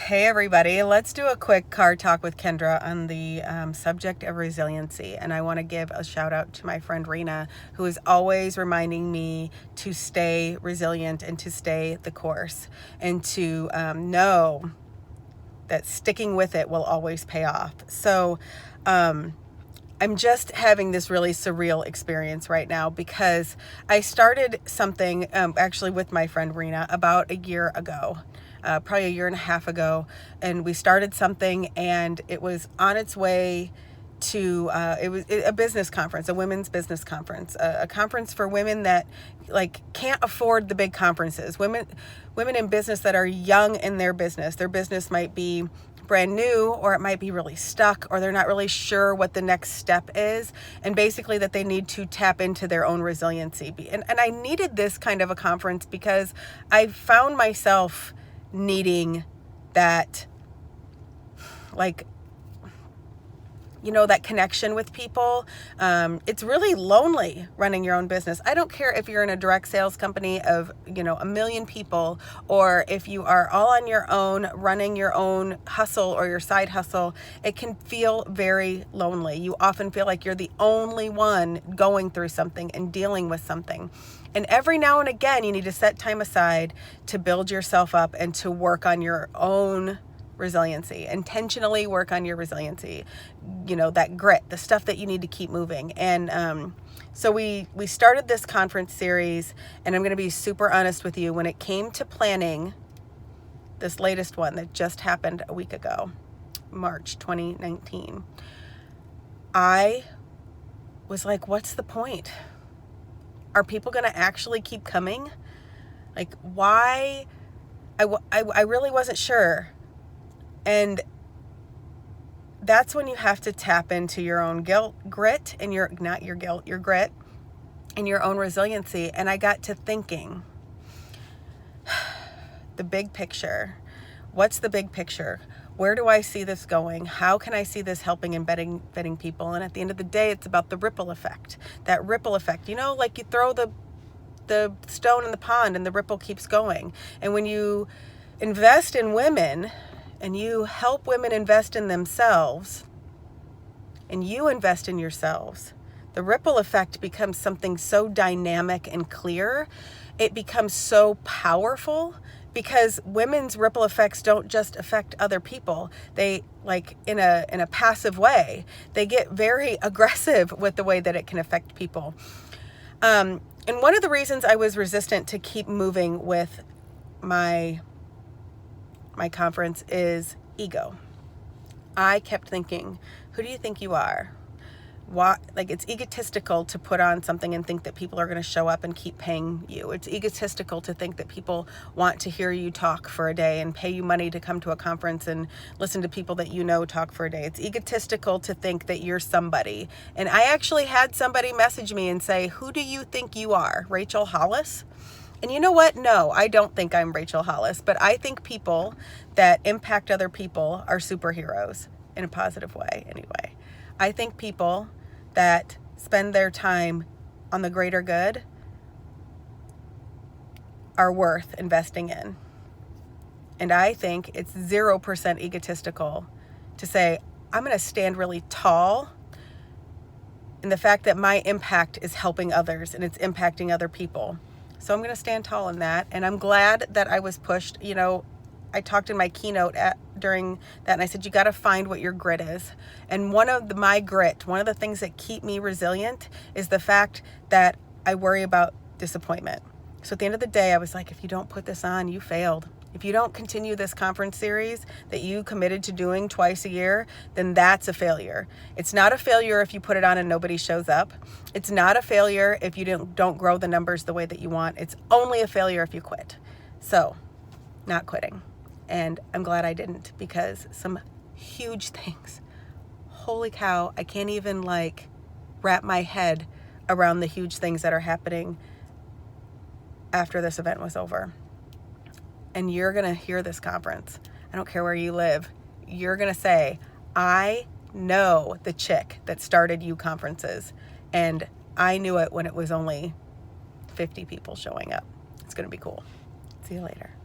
Hey everybody, let's do a quick car talk with Kendra on the subject of resiliency. And I want to give a shout out to my friend Rena, who is always reminding me to stay resilient and to stay the course and to know that sticking with it will always pay off. So I'm just having this really surreal experience right now because I started something actually with my friend Rena about a year ago. Probably a year and a half ago, and we started something, and it was on its way to it was a business conference, a women's business conference, a conference for women that can't afford the big conferences, women in business that are young in their business might be brand new, or it might be really stuck, or they're not really sure what the next step is, and basically that they need to tap into their own resiliency. And I needed this kind of a conference because I found myself needing that, that connection with people. It's really lonely running your own business. I don't care if you're in a direct sales company of, a million people, or if you are all on your own, running your own hustle or your side hustle. It can feel very lonely. You often feel like you're the only one going through something and dealing with something. And every now and again, you need to set time aside to build yourself up and to work on your own resiliency, intentionally work on your resiliency, that grit, the stuff that you need to keep moving. And so we started this conference series, and I'm going to be super honest with you. When it came to planning this latest one that just happened a week ago, March 2019, I was like, what's the point? Are people going to actually keep coming? Why? I really wasn't sure. And that's when you have to tap into your own grit, and your grit, and your own resiliency. And I got to thinking, the big picture. What's the big picture? Where do I see this going? How can I see this helping and benefiting people? And at the end of the day, it's about the ripple effect. That ripple effect, you throw the stone in the pond and the ripple keeps going. And when you invest in women and you help women invest in themselves and you invest in yourselves, the ripple effect becomes something so dynamic and clear. It becomes so powerful because women's ripple effects don't just affect other people. They, in a passive way, they get very aggressive with the way that it can affect people. And one of the reasons I was resistant to keep moving with my conference is ego. I kept thinking, who do you think you are? Why? It's egotistical to put on something and think that people are going to show up and keep paying you. It's egotistical to think that people want to hear you talk for a day and pay you money to come to a conference and listen to people that talk for a day. It's egotistical to think that you're somebody. And I actually had somebody message me and say, who do you think you are? Rachel Hollis? And you know what? No, I don't think I'm Rachel Hollis, but I think people that impact other people are superheroes in a positive way anyway. I think people that spend their time on the greater good are worth investing in. And I think it's 0% egotistical to say, I'm going to stand really tall in the fact that my impact is helping others and it's impacting other people. So I'm going to stand tall in that. And I'm glad that I was pushed. I talked in my keynote during that, and I said, you got to find what your grit is. And one of the things that keep me resilient is the fact that I worry about disappointment. So at the end of the day, I was like, if you don't put this on, you failed. If you don't continue this conference series that you committed to doing twice a year, then that's a failure. It's not a failure if you put it on and nobody shows up. It's not a failure if you don't grow the numbers the way that you want. It's only a failure if you quit. So, not quitting. And I'm glad I didn't, because some huge things. Holy cow, I can't even wrap my head around the huge things that are happening after this event was over. And you're going to hear this conference. I don't care where you live. You're going to say, I know the chick that started you conferences. And I knew it when it was only 50 people showing up. It's going to be cool. See you later.